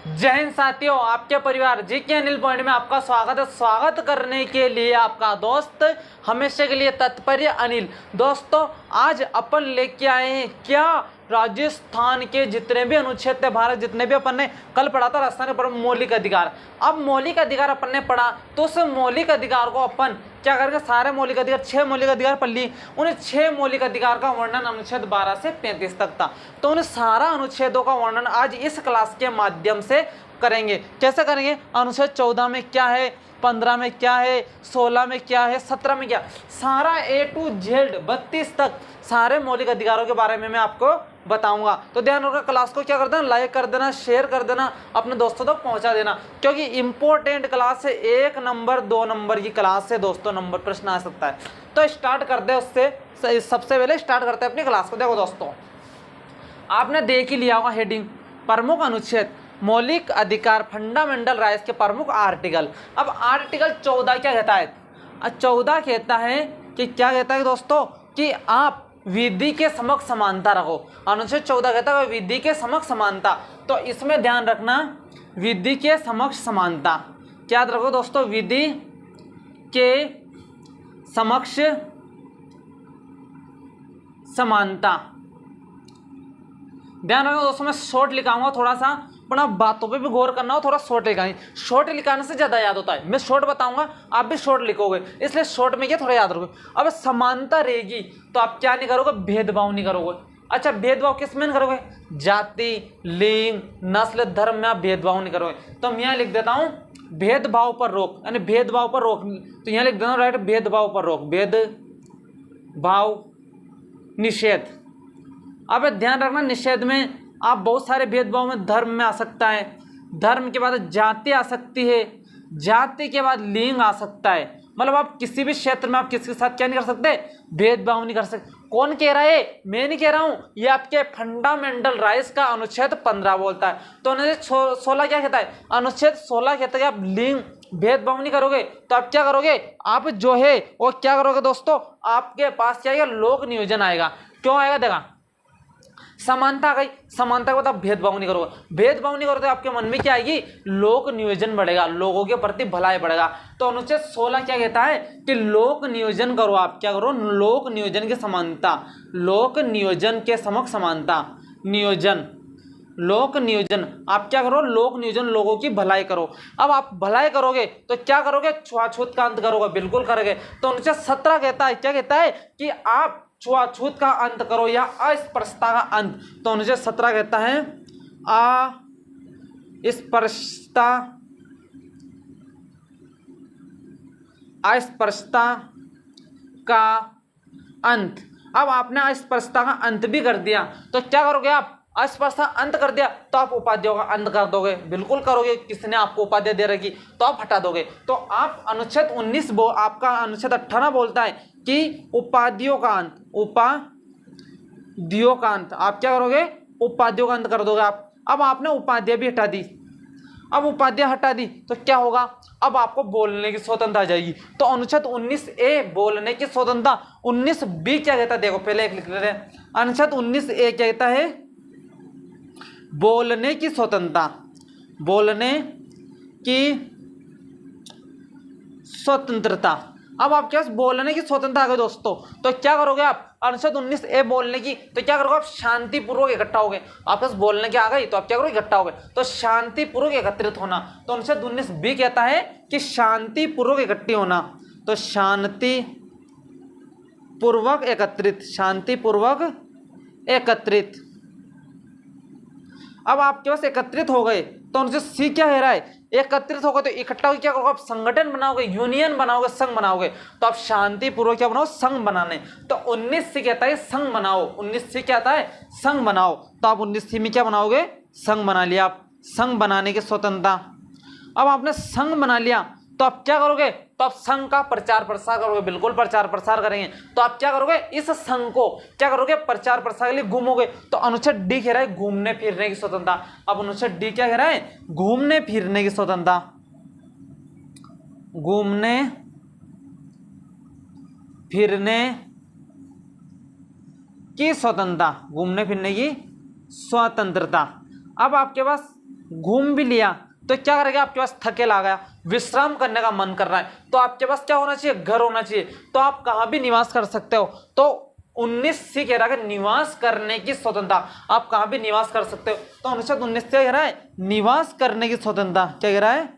जय हिंद साथियों, आपके परिवार जी के अनिल पॉइंट में आपका स्वागत है। स्वागत करने के लिए आपका दोस्त हमेशा के लिए तत्पर अनिल। दोस्तों, आज अपन लेके आए हैं क्या, राजस्थान के जितने भी अनुच्छेद थे, भारत जितने भी अपन ने कल पढ़ा था राजस्थान पर मौलिक अधिकार। अब मौलिक अधिकार अपन ने पढ़ा तो उस मौलिक अधिकार को अपन क्या करेंगे, सारे मौलिक अधिकार 6 मौलिक अधिकार पढ़ लिए। उन्हें 6 मौलिक अधिकार का वर्णन अनुच्छेद 12 से 35 तक था, तो उन सारा अनुच्छेदों का वर्णन आज इस क्लास के माध्यम से करेंगे। कैसे करेंगे, अनुच्छेद 14 में क्या है, 15 में क्या है, 16 में क्या है, 17 में क्या, सारा A to Z 32 तक सारे मौलिक अधिकारों के बारे में मैं आपको बताऊंगा। तो ध्यान रखना, क्लास को क्या कर देना, लाइक कर देना, शेयर कर देना, अपने दोस्तों तक पहुंचा देना, क्योंकि इंपॉर्टेंट क्लास है। 1 नंबर 2 नंबर की क्लास से दोस्तों नंबर प्रश्न आ सकता है। तो स्टार्ट करते हैं उससे, सबसे पहले स्टार्ट करते हैं अपनी क्लास को। देखो दोस्तों, आपने देख ही लिया होगा हेडिंग, प्रमुख अनुच्छेद मौलिक अधिकार, फंडामेंटल राइट्स के प्रमुख आर्टिकल। अब आर्टिकल 14 क्या कहता है, 14 कहता है कि क्या कहता है दोस्तों, कि आप विधि के समक्ष समानता रखो। अनुच्छेद 14 कहता है विधि के समक्ष समानता। तो इसमें ध्यान रखना, विधि के समक्ष समानता क्या याद रखो दोस्तों, विधि के समक्ष समानता। ध्यान रखो दोस्तों, मैं शॉर्ट लिखाऊंगा थोड़ा सा, पर आप बातों पे भी गौर करना हो, थोड़ा शॉर्ट लिखाएं। शॉर्ट लिखाने से ज्यादा याद होता है। मैं शॉर्ट बताऊंगा, आप भी शॉर्ट लिखोगे, इसलिए शॉर्ट में क्या थोड़ा याद रखोगे। अब समानता रहेगी तो आप क्या नहीं करोगे, भेदभाव नहीं करोगे। अच्छा, भेदभाव किस में नहीं करोगे, जाति, लिंग, नस्ल, धर्म में आप भेदभाव नहीं करोगे। तो मैं यहाँ लिख देता हूँ भेदभाव पर रोक, यानी भेदभाव पर रोक। तो यहाँ लिख देता हूँ राइट, भेदभाव पर रोक, भेदभाव निषेध। अब ध्यान रखना, निषेध में आप बहुत सारे भेदभाव में धर्म में आ सकता है, धर्म के बाद जाति आ सकती है, जाति के बाद लिंग आ सकता है। मतलब आप किसी भी क्षेत्र में आप किसी के साथ क्या नहीं कर सकते, भेदभाव नहीं कर सकते। कौन कह रहा है, मैं नहीं कह रहा हूं, ये आपके फंडामेंटल राइट्स का अनुच्छेद 15 बोलता है। तो अनुच्छेद 16 क्या कहता है, अनुच्छेद 16 कहता है आप लिंग भेदभाव नहीं करोगे। तो आप क्या करोगे, आप जो है वो क्या करोगे दोस्तों, आपके पास क्या आएगा, लोक नियोजन आएगा। क्यों आएगा, देखा, समानता आ गई, समानता के बाद आप भेदभाव नहीं करोगे। भेदभाव नहीं करोगे तो आपके मन में क्या आएगी, लोक नियोजन बढ़ेगा, लोगों के प्रति भलाई बढ़ेगा। तो अनुच्छेद 16 क्या कहता है कि लोक नियोजन करो, आप क्या करो, लोक नियोजन की समानता, लोक नियोजन के समक्ष समानता, नियोजन, लोक नियोजन, आप क्या करो, लोक नियोजन, लोगों की भलाई करो। अब आप भलाई करोगे तो क्या करोगे, छुआछूत का अंत करोगे, बिल्कुल करोगे। तो अनुच्छेद 17 कहता है, क्या कहता है कि आप छुआछूत का अंत करो या अस्पृश्यता का अंत। तो अनुच्छेद 17 कहता है अस्पृश्यता, अस्पृश्यता का अंत। अब आपने अस्पृश्यता का अंत भी कर दिया तो क्या करोगे, आप अस्पृश्यता अंत कर दिया तो आप उपाधियों का अंत कर दोगे, बिल्कुल करोगे। किसने आपको उपाधि दे रखी तो आप हटा दोगे। तो आप अनुच्छेद 19 आपका अनुच्छेद 18 बोलता है कि उपाधियों का अंत, उपाधियों का अंत, आप क्या करोगे, उपाधियों का अंत कर दोगे आप। अब आपने उपाधियां भी हटा दी, अब उपाधियां हटा दी तो क्या होगा, अब आपको बोलने की स्वतंत्रता आ जाएगी। तो अनुच्छेद 19A बोलने की स्वतंत्रता। 19B क्या कहता है, देखो पहले एक लिख लेते हैं। अनुच्छेद 19A क्या कहता है, बोलने की स्वतंत्रता, बोलने की स्वतंत्रता। अब आपके पास बोलने की स्वतंत्रता आ गई दोस्तों, तो क्या करोगे आप, अनुच्छेद 19A बोलने की, तो क्या करोगे आप, शांतिपूर्वक इकट्ठा होगे। आपके पास बोलने की आ गई तो आप क्या करोगे, इकट्ठा होगे। तो शांतिपूर्वक एकत्रित होना। तो अनुच्छेद 19B कहता है कि शांतिपूर्वक इकट्ठी होना। तो शांतिपूर्वक एकत्रित, शांतिपूर्वक एकत्रित। अब आपके पास एकत्रित हो गए तो उनसे सी क्या कह रहा है, एकत्रित हो गए तो इकट्ठा होकर क्या करोगे, आप संगठन बनाओगे, यूनियन बनाओगे, संघ बनाओगे। तो आप शांतिपूर्वक क्या बनाओ, संघ बनाने। तो 19C कहता है संघ बनाओ, 19C क्या आता है, संघ बनाओ। तो आप 19C में क्या बनाओगे, संघ बना लिया आप, संघ बनाने की स्वतंत्रता। अब आपने संघ बना लिया तो आप क्या करोगे, तो आप संघ का प्रचार प्रसार करोगे, बिल्कुल प्रचार प्रसार करेंगे। तो आप क्या करोगे, इस संघ को क्या करोगे, प्रचार प्रसार के लिए घूमोगे। तो अनुच्छेद D कह रहा है घूमने फिरने की स्वतंत्रता। अब अनुच्छेद D क्या कह रहा है, घूमने फिरने की स्वतंत्रता, घूमने फिरने की स्वतंत्रता, घूमने फिरने की स्वतंत्रता। अब आपके पास घूम भी लिया तो क्या करेगा, आपके पास थकेल आ गया, विश्राम करने का मन कर रहा है, तो आपके पास क्या होना चाहिए, घर होना चाहिए, तो आप कहाँ भी निवास कर सकते हो। तो 19C कह रहा है कि निवास करने की स्वतंत्रता, आप कहाँ भी निवास कर सकते हो। तो अनुच्छेद 19 क्या कह रहा है, निवास करने की स्वतंत्रता। क्या कह रहा है,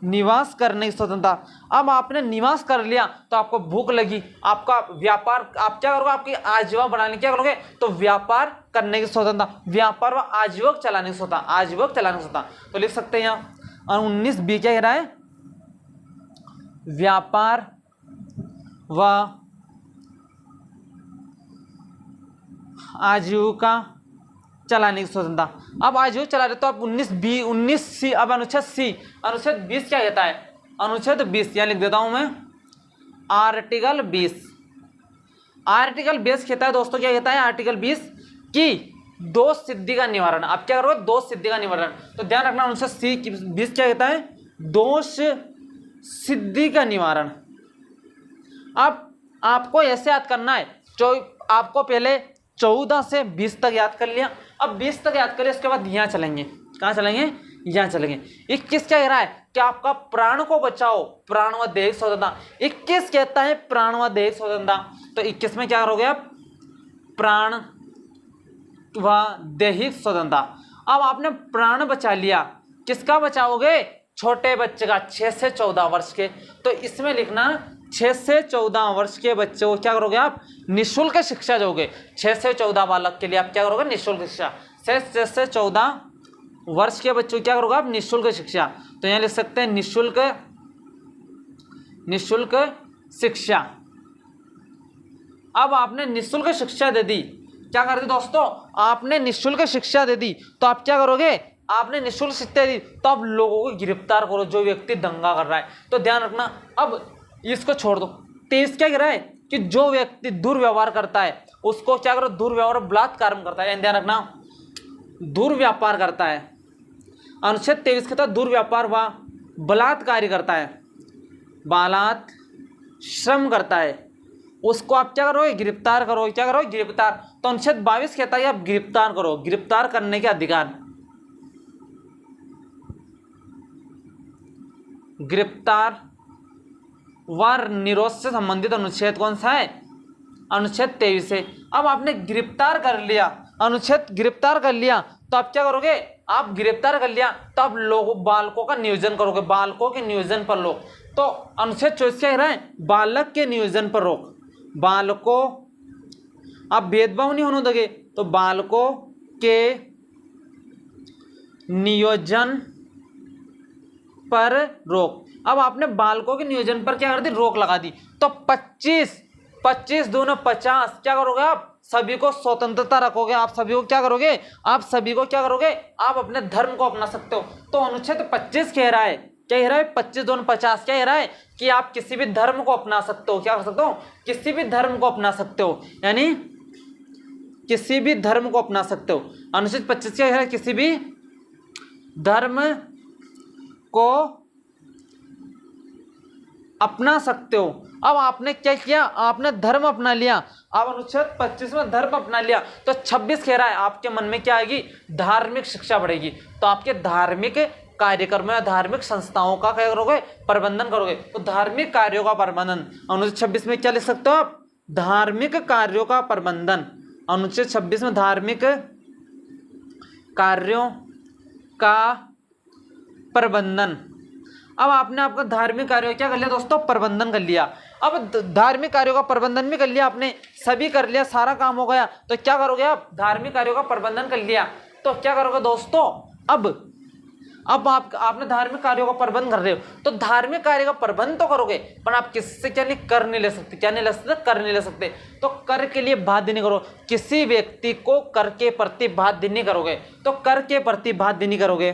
निवास करने की स्वतंत्रता। अब आपने निवास कर लिया तो आपको भूख लगी, आपका व्यापार, आप क्या करोगे, आपकी आजीविका बढ़ाने क्या करोगे, तो व्यापार करने की स्वतंत्रता, व्यापार व आजीविका चलाने की स्वतंत्रता, आजीविका चलाने की स्वतंत्रता। तो लिख सकते हैं यहाँ। और 19B क्या कह रहा है, व्यापार व आजीविका चलाने की स्वतंत्रता। अब आजीविका चला रहे तो आप 19C, अब अनुच्छेद C, अनुच्छेद 20 क्या कहता है, अनुच्छेद 20 यहाँ लिख देता हूं मैं, आर्टिकल 20, आर्टिकल 20 कहता है दोस्तों, क्या कहता है आर्टिकल 20 कि दोष सिद्धि का निवारण। आप क्या करोगे, दोष सिद्धि का निवारण। तो ध्यान रखना अनुच्छेद 20 क्या कहता है, दोष सिद्धि का निवारण। अब आपको ऐसे याद करना है, आपको पहले 14 से 20 तक याद कर लिया, अब 20 तक याद करिए, इसके बाद यहाँ चलेंगे, कहाँ चलेंगे, यहाँ चलेंगे। 21 क्या कह रहा है कि आपका प्राण को बचाओ, प्राण व देह स्वतंत्रता। 21 कहता है प्राण व देह स्वतंत्रता, तो 21 में क्या करोगे आप, प्राण व दैहिक स्वतंत्रता। अब आपने प्राण बचा लिया, किसका बचाओगे, छोटे बच्चे का, 6 से 14 वर्ष के। तो इसमें लिखना 6 से 14 वर्ष के बच्चे को क्या करोगे आप, निःशुल्क शिक्षा दोगे। 6 से 14 बालक के लिए आप क्या करोगे, निःशुल्क शिक्षा। 6 से 14 वर्ष के बच्चों को क्या करोगे आप, निःशुल्क शिक्षा। तो यहाँ लिख सकते हैं निःशुल्क, निःशुल्क शिक्षा। अब आपने निःशुल्क शिक्षा दे दी, क्या कर दी दोस्तों, आपने निःशुल्क शिक्षा दे दी, तो आप क्या करोगे, आपने निःशुल्क शिक्षा दी तो आप लोगों को गिरफ्तार करो, जो व्यक्ति दंगा कर रहा है। तो ध्यान रखना, अब इसको छोड़ दो। 23 क्या कह रहा है कि जो व्यक्ति दुर्व्यवहार करता है उसको क्या करो, दुर्व्यवहार बलात्कार करता है, ध्यान रखना, दुर्व्यापार करता है। अनुच्छेद 23 कहता है दुर्व्यापार व बलात्कारी करता है, बालात श्रम करता है, उसको आप क्या करोगे, गिरफ्तार करो, क्या करो, गिरफ्तार। तो अनुच्छेद 22 कहता है आप गिरफ्तार करो, गिरफ्तार करने के अधिकार, गिरफ्तार व निरोध से संबंधित अनुच्छेद कौन सा है, अनुच्छेद 23 है। अब आपने गिरफ्तार कर लिया, अनुच्छेद गिरफ्तार कर लिया तो आप क्या करोगे, आप गिरफ्तार कर लिया तो आप लोगों, बालकों का नियोजन करोगे, बालकों के नियोजन पर रोक। तो अनुच्छेद 24 क्या कह रहा है, बालक के नियोजन पर रोक, बालकों, आप भेदभाव नहीं होने दोगे, तो बालकों के नियोजन पर रोक। अब आपने बालकों के नियोजन पर क्या कर दी, रोक लगा दी, तो 25 दूना 50, क्या करोगे आप, सभी को स्वतंत्रता रखोगे, आप सभी को क्या करोगे, आप सभी को क्या करोगे, आप अपने धर्म को अपना सकते हो। तो अनुच्छेद 25 कह रहा है, क्या कह रहा है, 25 दूना 50 क्या कह रहा है कि आप किसी भी धर्म को अपना सकते हो, क्या कर सकते हो, किसी भी धर्म को अपना सकते हो, यानी किसी भी धर्म को अपना सकते हो। अनुच्छेद 25 क्या कह रहा है, किसी भी धर्म को अपना सकते हो। अब आपने क्या किया, आपने धर्म अपना लिया, अब अनुच्छेद 25 में धर्म अपना लिया, तो 26 कह रहा है आपके मन में क्या आएगी, धार्मिक शिक्षा बढ़ेगी। तो आपके धार्मिक कार्यक्रम या धार्मिक संस्थाओं का क्या करोगे, प्रबंधन करोगे। तो धार्मिक कार्यों का प्रबंधन, अनुच्छेद 26 में क्या लिख सकते हो आप, धार्मिक कार्यों का प्रबंधन। अनुच्छेद 26 में धार्मिक कार्यों का प्रबंधन। अब आपने आपका धार्मिक कार्यों क्या कर लिया दोस्तों, प्रबंधन कर लिया। अब धार्मिक कार्यों का प्रबंधन भी कर लिया आपने, सभी कर लिया, सारा काम हो गया। तो क्या करोगे आप, धार्मिक कार्यों का प्रबंधन कर लिया, तो क्या करोगे दोस्तों, अब आपने धार्मिक कार्यों का प्रबंध कर रहे हो, तो धार्मिक कार्य का प्रबंध तो करोगे, पर आप किससे क्या नहीं कर नहीं ले सकते, क्या नहीं ले सकते, कर नहीं ले सकते। तो कर के लिए बाध्य नहीं करो, किसी व्यक्ति को कर के प्रति बाध्य नहीं करोगे, तो कर के प्रति बाध्य नहीं करोगे,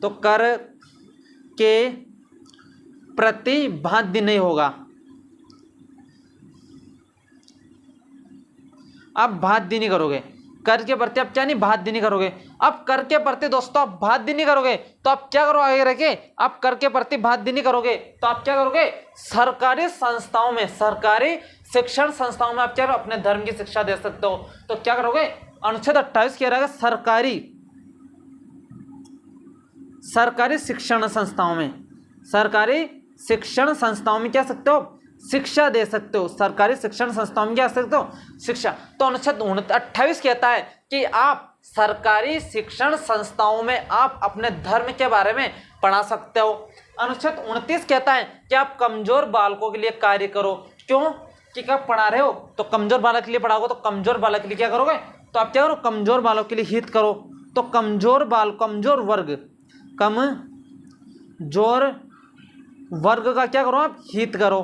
तो कर के प्रति बाध्य नहीं होगा। आप बाध्य नहीं करोगे, कर के प्रति आप क्या नहीं, बाध्य नहीं करोगे। अब कर के प्रति दोस्तों आप बाध्य नहीं करोगे, तो आप क्या करो, आगे रखे, आप कर के प्रति बाध्य नहीं करोगे, तो आप क्या करोगे, सरकारी संस्थाओं में, सरकारी शिक्षण संस्थाओं में आप क्या करो, अपने धर्म की शिक्षा दे सकते हो। तो क्या करोगे, अनुच्छेद 28 कह रहा है सरकारी सरकारी शिक्षण संस्थाओं में, सरकारी शिक्षण संस्थाओं में क्या सकते हो, शिक्षा दे सकते हो। सरकारी शिक्षण संस्थाओं में क्या सकते हो, शिक्षा। तो अनुच्छेद 28 कहता है कि आप सरकारी शिक्षण संस्थाओं में आप अपने धर्म के बारे में पढ़ा सकते हो। अनुच्छेद 29 कहता है कि आप कमजोर बालकों के लिए कार्य करो। क्यों कि क्या पढ़ा रहे हो, तो कमजोर बालक के लिए पढ़ाओगे, तो कमजोर बालक के लिए क्या करोगे, तो आप क्या करो, कमजोर बालक के लिए हित करो। तो कमजोर वर्ग का क्या करो, आप हित करो।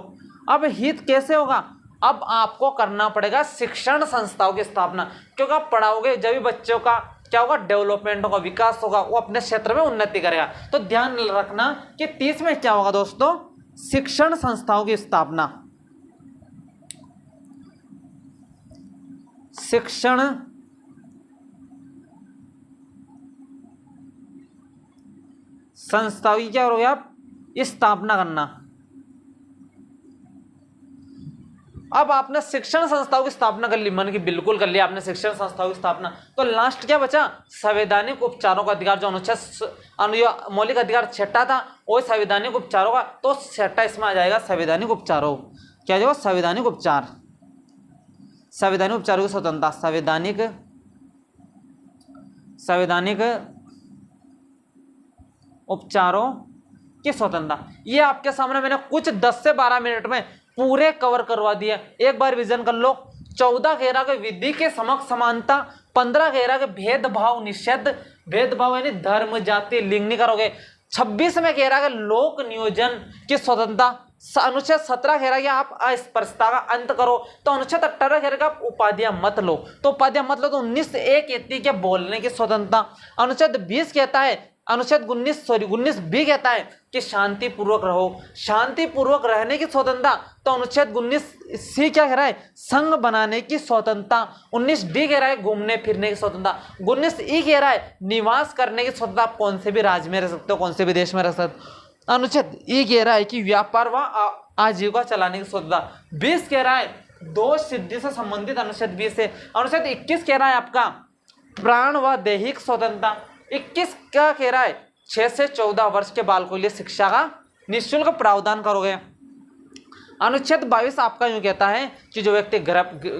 अब हित कैसे होगा, अब आपको करना पड़ेगा शिक्षण संस्थाओं की स्थापना, क्योंकि आप पढ़ाओगे जब भी बच्चों का क्या होगा, डेवलपमेंट होगा, विकास होगा, वो अपने क्षेत्र में उन्नति करेगा। तो ध्यान रखना कि 30 में क्या होगा दोस्तों, शिक्षण संस्थाओं की स्थापना, शिक्षण संस्थाओं की क्या करोगे आप, स्थापना करना। अब आपने शिक्षण संस्थाओं की स्थापना कर ली, मन की बिल्कुल कर लिया आपने शिक्षण संस्थाओं की स्थापना। तो लास्ट क्या बचा, संवैधानिक उपचारों का अधिकार, जो अनुच्छेद मौलिक अधिकार 6 था वो संवैधानिक उपचारों का, तो 6 इसमें आ जाएगा संवैधानिक उपचारों, क्या जो संवैधानिक उपचार, संवैधानिक उपचारों की स्वतंत्रता, संवैधानिक उपचारों की स्वतंत्रता। ये आपके सामने मैंने कुछ 10 से 12 मिनट में पूरे कवर करवा दिए, एक बार रिवीजन कर लो। 14 कह रहा कि विधि के समक्ष समानता, 15 कह रहा कि भेदभाव निषेध, भेदभाव यानी धर्म जाति लिंग नहीं करोगे। 26 में कह रहा कि लोक नियोजन की स्वतंत्रता। अनुच्छेद 17 कह रहा है कि आप अस्पृश्यता का अंत करो। तो अनुच्छेद 18 कह रहा है कि आप उपाधियां मत लो, तो उपाधियां मत लो। तो 19A कहती है कि बोलने की स्वतंत्रता। अनुच्छेद 20 कहता है, अनुच्छेद 19 भी कहता है कि शांतिपूर्वक रहो, शांतिपूर्वक रहने की स्वतंत्रता। तो अनुच्छेद 19C क्या कह रहा है, संघ बनाने की स्वतंत्रता। 19D कह रहा है घूमने फिरने की स्वतंत्रता। 19E कह रहा है निवास करने की स्वतंत्रता, आप कौन से भी राज्य में रह सकते हो, कौन से भी देश में रह सकते हो। अनुच्छेद E कह रहा है कि व्यापार व आजीविका चलाने की स्वतंत्रता। 20 कह रहा है दोष सिद्धि से संबंधित, अनुच्छेद 20 से। अनुच्छेद 21 कह रहा है आपका प्राण व दैहिक स्वतंत्रता। 21 क्या कह रहा है, 6 से 14 वर्ष के बालकों के लिए शिक्षा का निःशुल्क प्रावधान करोगे। अनुच्छेद 22 आपका यूं कहता है कि जो व्यक्ति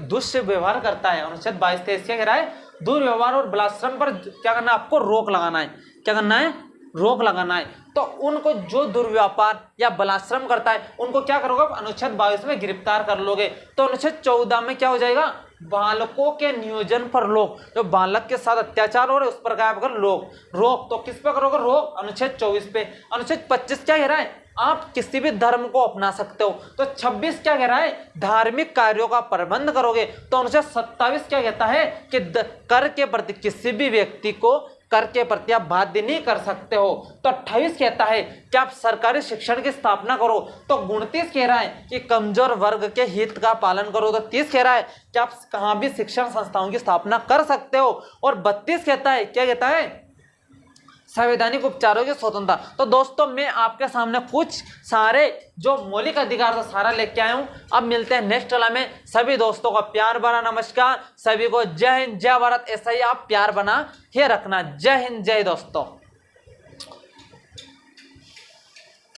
दुष्व्यवहार करता है, अनुच्छेद 22 क्या कह रहा है, दुर्व्यवहार और बलात्संग पर क्या करना है, आपको रोक लगाना है। क्या करना है, रोक लगाना है। तो उनको जो दुर्व्यापार या बलात्संग करता है उनको क्या करोगे, अनुच्छेद 22 में गिरफ्तार कर लोगे। तो अनुच्छेद 14 में क्या हो जाएगा, बालकों के नियोजन पर रोक, जो बालक के साथ अत्याचार हो रहे उस पर क्या कर रोक। तो किस पे करोगे रोक, अनुच्छेद 24 पे। अनुच्छेद 25 क्या कह रहा है, आप किसी भी धर्म को अपना सकते हो। तो 26 क्या कह रहा है, धार्मिक कार्यों का प्रबंध करोगे। तो अनुच्छेद 27 क्या कहता है कि कर के प्रति किसी भी व्यक्ति को कर के प्रति आप बाध्य नहीं कर सकते हो। तो 28 कहता है कि आप सरकारी शिक्षण की स्थापना करो। तो 29 कह रहा है कि कमजोर वर्ग के हित का पालन करो। तो 30 कह रहा है कि आप कहां भी शिक्षण संस्थाओं की स्थापना कर सकते हो। और 32 कहता है, क्या कहता है, संवैधानिक उपचारों की स्वतंत्रता। तो दोस्तों मैं आपके सामने कुछ सारे जो मौलिक अधिकार था सारा लेके आया हूं। अब मिलते हैं नेक्स्ट वाला में। सभी दोस्तों का प्यार भरा नमस्कार, सभी को जय हिंद जय भारत। ऐसा ही आप प्यार बना ही रखना। जय हिंद जय दोस्तों।